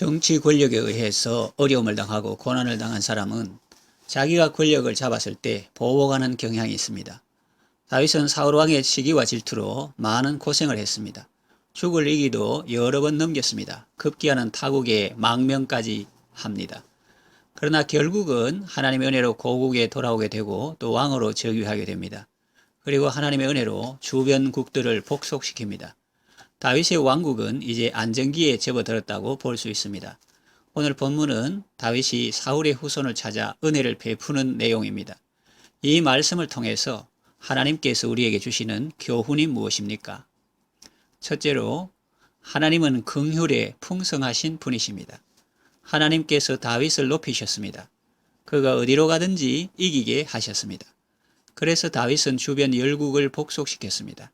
정치 권력에 의해서 어려움을 당하고 고난을 당한 사람은 자기가 권력을 잡았을 때 보복하는 경향이 있습니다. 다윗은 사울 왕의 시기와 질투로 많은 고생을 했습니다. 죽을 위기도 여러 번 넘겼습니다. 급기야는 타국에 망명까지 합니다. 그러나 결국은 하나님의 은혜로 고국에 돌아오게 되고 또 왕으로 즉위하게 됩니다. 그리고 하나님의 은혜로 주변 국들을 복속시킵니다. 다윗의 왕국은 이제 안정기에 접어들었다고 볼 수 있습니다. 오늘 본문은 다윗이 사울의 후손을 찾아 은혜를 베푸는 내용입니다. 이 말씀을 통해서 하나님께서 우리에게 주시는 교훈이 무엇입니까? 첫째로 하나님은 긍휼에 풍성하신 분이십니다. 하나님께서 다윗을 높이셨습니다. 그가 어디로 가든지 이기게 하셨습니다. 그래서 다윗은 주변 열국을 복속시켰습니다.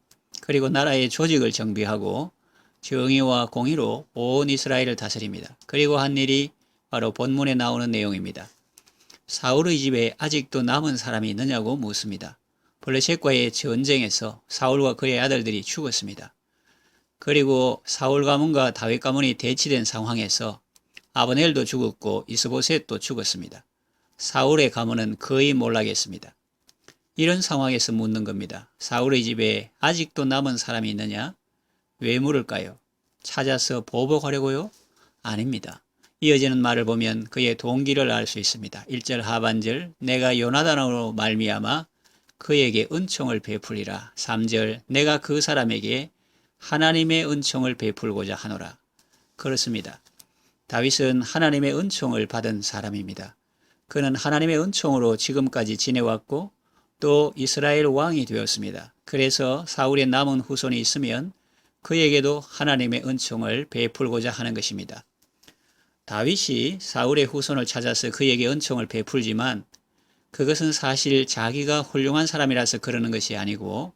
그리고 나라의 조직을 정비하고 정의와 공의로 온 이스라엘을 다스립니다. 그리고 한 일이 바로 본문에 나오는 내용입니다. 사울의 집에 아직도 남은 사람이 있느냐고 묻습니다. 블레셋과의 전쟁에서 사울과 그의 아들들이 죽었습니다. 그리고 사울 가문과 다윗 가문이 대치된 상황에서 아브넬도 죽었고 이스보셋도 죽었습니다. 사울의 가문은 거의 몰락했습니다. 이런 상황에서 묻는 겁니다. 사울의 집에 아직도 남은 사람이 있느냐? 왜 물을까요? 찾아서 보복하려고요? 아닙니다. 이어지는 말을 보면 그의 동기를 알 수 있습니다. 1절 하반절 내가 요나단으로 말미암아 그에게 은총을 베풀리라. 3절 내가 그 사람에게 하나님의 은총을 베풀고자 하노라. 그렇습니다. 다윗은 하나님의 은총을 받은 사람입니다. 그는 하나님의 은총으로 지금까지 지내왔고 또 이스라엘 왕이 되었습니다. 그래서 사울의 남은 후손이 있으면 그에게도 하나님의 은총을 베풀고자 하는 것입니다. 다윗이 사울의 후손을 찾아서 그에게 은총을 베풀지만 그것은 사실 자기가 훌륭한 사람이라서 그러는 것이 아니고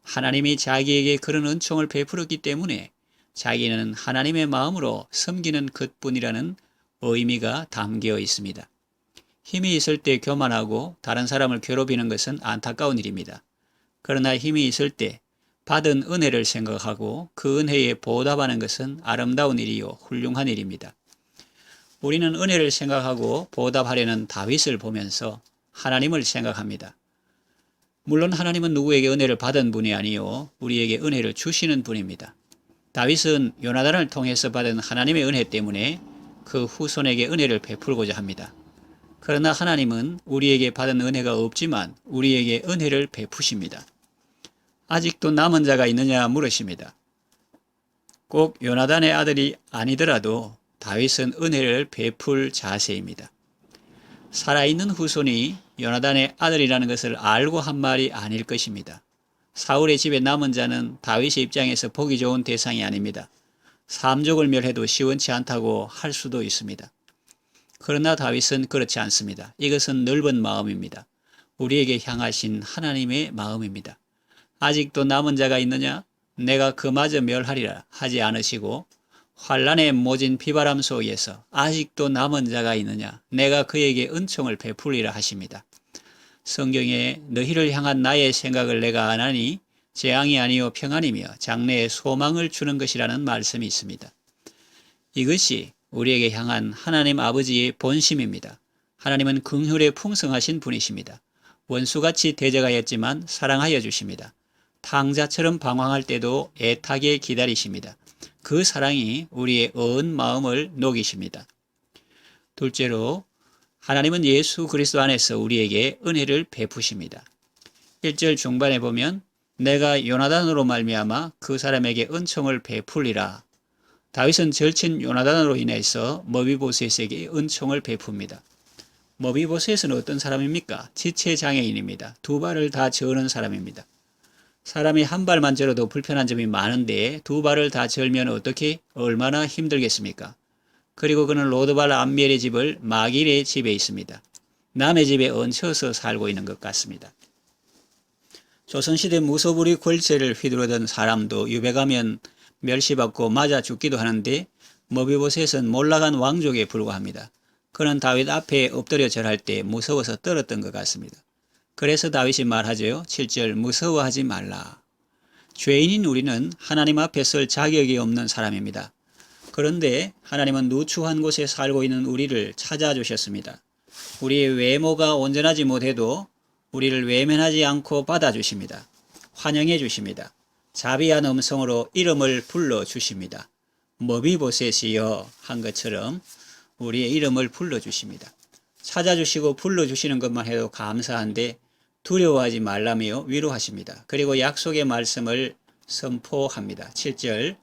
하나님이 자기에게 그런 은총을 베풀었기 때문에 자기는 하나님의 마음으로 섬기는 것뿐이라는 의미가 담겨 있습니다. 힘이 있을 때 교만하고 다른 사람을 괴롭히는 것은 안타까운 일입니다. 그러나 힘이 있을 때 받은 은혜를 생각하고 그 은혜에 보답하는 것은 아름다운 일이요 훌륭한 일입니다. 우리는 은혜를 생각하고 보답하려는 다윗을 보면서 하나님을 생각합니다. 물론 하나님은 누구에게 은혜를 받은 분이 아니요 우리에게 은혜를 주시는 분입니다. 다윗은 요나단을 통해서 받은 하나님의 은혜 때문에 그 후손에게 은혜를 베풀고자 합니다. 그러나 하나님은 우리에게 받은 은혜가 없지만 우리에게 은혜를 베푸십니다. 아직도 남은 자가 있느냐 물으십니다. 꼭 요나단의 아들이 아니더라도 다윗은 은혜를 베풀 자세입니다. 살아있는 후손이 요나단의 아들이라는 것을 알고 한 말이 아닐 것입니다. 사울의 집에 남은 자는 다윗의 입장에서 보기 좋은 대상이 아닙니다. 삼족을 멸해도 시원치 않다고 할 수도 있습니다. 그러나 다윗은 그렇지 않습니다. 이것은 넓은 마음입니다. 우리에게 향하신 하나님의 마음입니다. 아직도 남은 자가 있느냐? 내가 그마저 멸하리라 하지 않으시고 환란에 모진 비바람 속에서 아직도 남은 자가 있느냐? 내가 그에게 은총을 베풀리라 하십니다. 성경에 너희를 향한 나의 생각을 내가 아나니 재앙이 아니요 평안이며 장래에 소망을 주는 것이라는 말씀이 있습니다. 이것이 우리에게 향한 하나님 아버지의 본심입니다. 하나님은 긍휼에 풍성하신 분이십니다. 원수같이 대적하였지만 사랑하여 주십니다. 탕자처럼 방황할 때도 애타게 기다리십니다. 그 사랑이 우리의 어은 마음을 녹이십니다. 둘째로 하나님은 예수 그리스도 안에서 우리에게 은혜를 베푸십니다. 1절 중반에 보면 내가 요나단으로 말미암아 그 사람에게 은총을 베풀리라. 다윗은 절친 요나단으로 인해서 머비보셋에게 은총을 베풉니다. 머비보셋은 어떤 사람입니까? 지체장애인입니다. 두 발을 다 저는 사람입니다. 사람이 한 발만 절어도 불편한 점이 많은데 두 발을 다 절면 어떻게 얼마나 힘들겠습니까? 그리고 그는 로드발 암멜의 집을 마길의 집에 있습니다. 남의 집에 얹혀서 살고 있는 것 같습니다. 조선시대 무소불위 권세를 휘두르던 사람도 유배가면 멸시받고 맞아 죽기도 하는데 머비보셋은 몰락한 왕족에 불과합니다. 그는 다윗 앞에 엎드려 절할 때 무서워서 떨었던 것 같습니다. 그래서 다윗이 말하죠. 7절 무서워하지 말라. 죄인인 우리는 하나님 앞에 설 자격이 없는 사람입니다. 그런데 하나님은 누추한 곳에 살고 있는 우리를 찾아주셨습니다. 우리의 외모가 온전하지 못해도 우리를 외면하지 않고 받아주십니다. 환영해 주십니다. 자비한 음성으로 이름을 불러주십니다. 머비보셋이여 한 것처럼 우리의 이름을 불러주십니다. 찾아주시고 불러주시는 것만 해도 감사한데 두려워하지 말라며 위로하십니다. 그리고 약속의 말씀을 선포합니다. 7절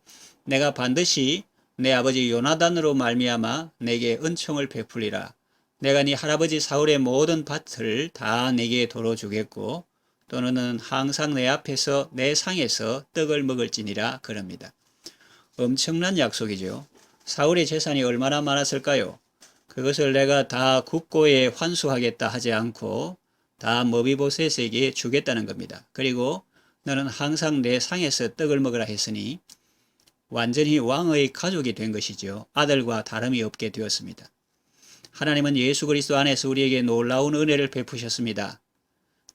내가 반드시 내 아버지 요나단으로 말미암아 내게 은총을 베풀리라. 내가 네 할아버지 사울의 모든 밭을 다 내게 도로 주겠고 또 너는 항상 내 앞에서 내 상에서 떡을 먹을지니라 그럽니다. 엄청난 약속이죠. 사울의 재산이 얼마나 많았을까요? 그것을 내가 다 국고에 환수하겠다 하지 않고 다 머비보셋에게 주겠다는 겁니다. 그리고 너는 항상 내 상에서 떡을 먹으라 했으니 완전히 왕의 가족이 된 것이죠. 아들과 다름이 없게 되었습니다. 하나님은 예수 그리스도 안에서 우리에게 놀라운 은혜를 베푸셨습니다.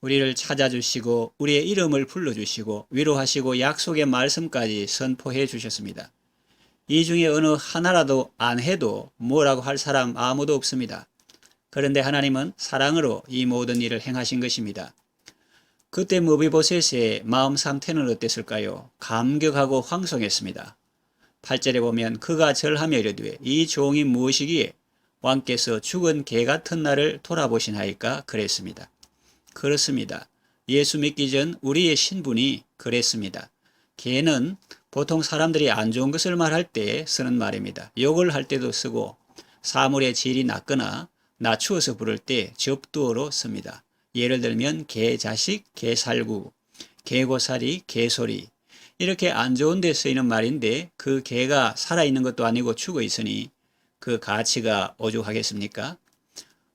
우리를 찾아주시고 우리의 이름을 불러주시고 위로하시고 약속의 말씀까지 선포해 주셨습니다. 이 중에 어느 하나라도 안 해도 뭐라고 할 사람 아무도 없습니다. 그런데 하나님은 사랑으로 이 모든 일을 행하신 것입니다. 그때 머비보셋의 마음 상태는 어땠을까요? 감격하고 황송했습니다. 8절에 보면 그가 절하며 이르되 이 종이 무엇이기에 왕께서 죽은 개 같은 나를 돌아보시나이까 그랬습니다. 그렇습니다. 예수 믿기 전 우리의 신분이 그랬습니다. 개는 보통 사람들이 안 좋은 것을 말할 때 쓰는 말입니다. 욕을 할 때도 쓰고 사물의 질이 낮거나 낮추어서 부를 때 접두어로 씁니다. 예를 들면 개자식, 개살구, 개고사리, 개소리 이렇게 안 좋은 데 쓰이는 말인데 그 개가 살아있는 것도 아니고 죽어 있으니 그 가치가 오죽하겠습니까?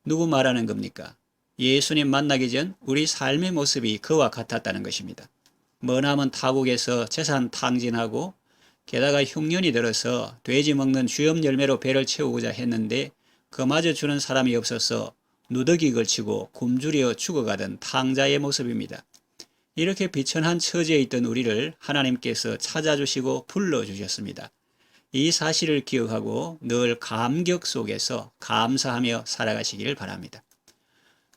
누구 말하는 겁니까? 예수님 만나기 전 우리 삶의 모습이 그와 같았다는 것입니다. 머나먼 타국에서 재산 탕진하고 게다가 흉년이 들어서 돼지 먹는 주염 열매로 배를 채우고자 했는데 그마저 주는 사람이 없어서 누더기 걸치고 굶주려 죽어가던 탕자의 모습입니다. 이렇게 비천한 처지에 있던 우리를 하나님께서 찾아주시고 불러주셨습니다. 이 사실을 기억하고 늘 감격 속에서 감사하며 살아가시길 바랍니다.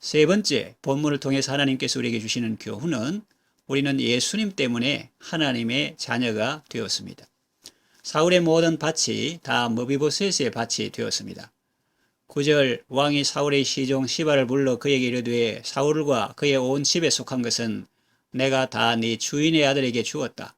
세 번째, 본문을 통해서 하나님께서 우리에게 주시는 교훈은 우리는 예수님 때문에 하나님의 자녀가 되었습니다. 사울의 모든 밭이 다 머비보셋의 밭이 되었습니다. 9절 왕이 사울의 시종 시바를 불러 그에게 이르되 사울과 그의 온 집에 속한 것은 내가 다 네 주인의 아들에게 주었다.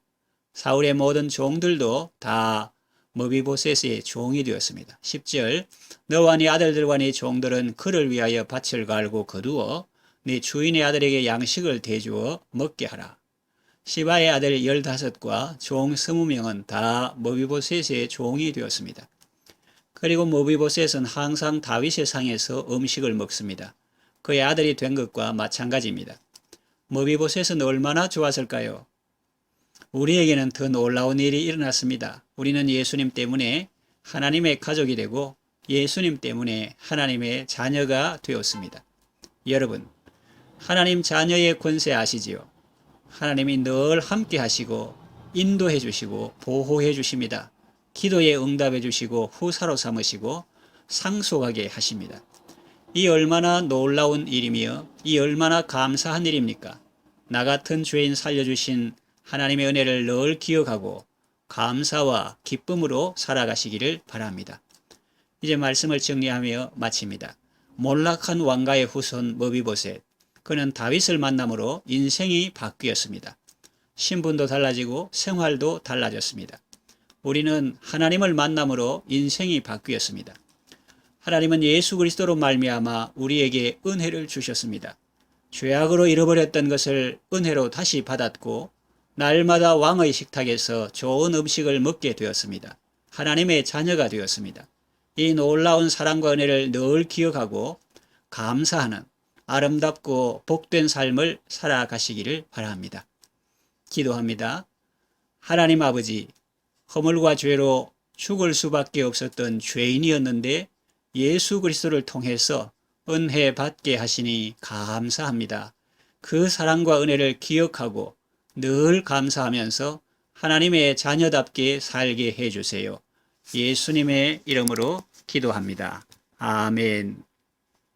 사울의 모든 종들도 다 머비보셋의 종이 되었습니다. 10절 너와 네 아들들과 네 종들은 그를 위하여 밭을 갈고 거두어 네 주인의 아들에게 양식을 대주어 먹게 하라. 시바의 아들 15과 종 20명은 다 머비보셋의 종이 되었습니다. 그리고 머비보셋은 항상 다윗의 상에서 음식을 먹습니다. 그의 아들이 된 것과 마찬가지입니다. 머비보셋은 얼마나 좋았을까요? 우리에게는 더 놀라운 일이 일어났습니다. 우리는 예수님 때문에 하나님의 가족이 되고 예수님 때문에 하나님의 자녀가 되었습니다. 여러분, 하나님 자녀의 권세 아시지요? 하나님이 늘 함께 하시고 인도해 주시고 보호해 주십니다. 기도에 응답해 주시고 후사로 삼으시고 상속하게 하십니다. 이 얼마나 놀라운 일이며 이 얼마나 감사한 일입니까? 나 같은 죄인 살려주신 하나님의 은혜를 늘 기억하고 감사와 기쁨으로 살아가시기를 바랍니다. 이제 말씀을 정리하며 마칩니다. 몰락한 왕가의 후손 머비보셋, 그는 다윗을 만남으로 인생이 바뀌었습니다. 신분도 달라지고 생활도 달라졌습니다. 우리는 하나님을 만남으로 인생이 바뀌었습니다. 하나님은 예수 그리스도로 말미암아 우리에게 은혜를 주셨습니다. 죄악으로 잃어버렸던 것을 은혜로 다시 받았고 날마다 왕의 식탁에서 좋은 음식을 먹게 되었습니다. 하나님의 자녀가 되었습니다. 이 놀라운 사랑과 은혜를 늘 기억하고 감사하는 아름답고 복된 삶을 살아가시기를 바랍니다. 기도합니다. 하나님 아버지, 허물과 죄로 죽을 수밖에 없었던 죄인이었는데 예수 그리스도를 통해서 은혜 받게 하시니 감사합니다. 그 사랑과 은혜를 기억하고 늘 감사하면서 하나님의 자녀답게 살게 해주세요. 예수님의 이름으로 기도합니다. 아멘.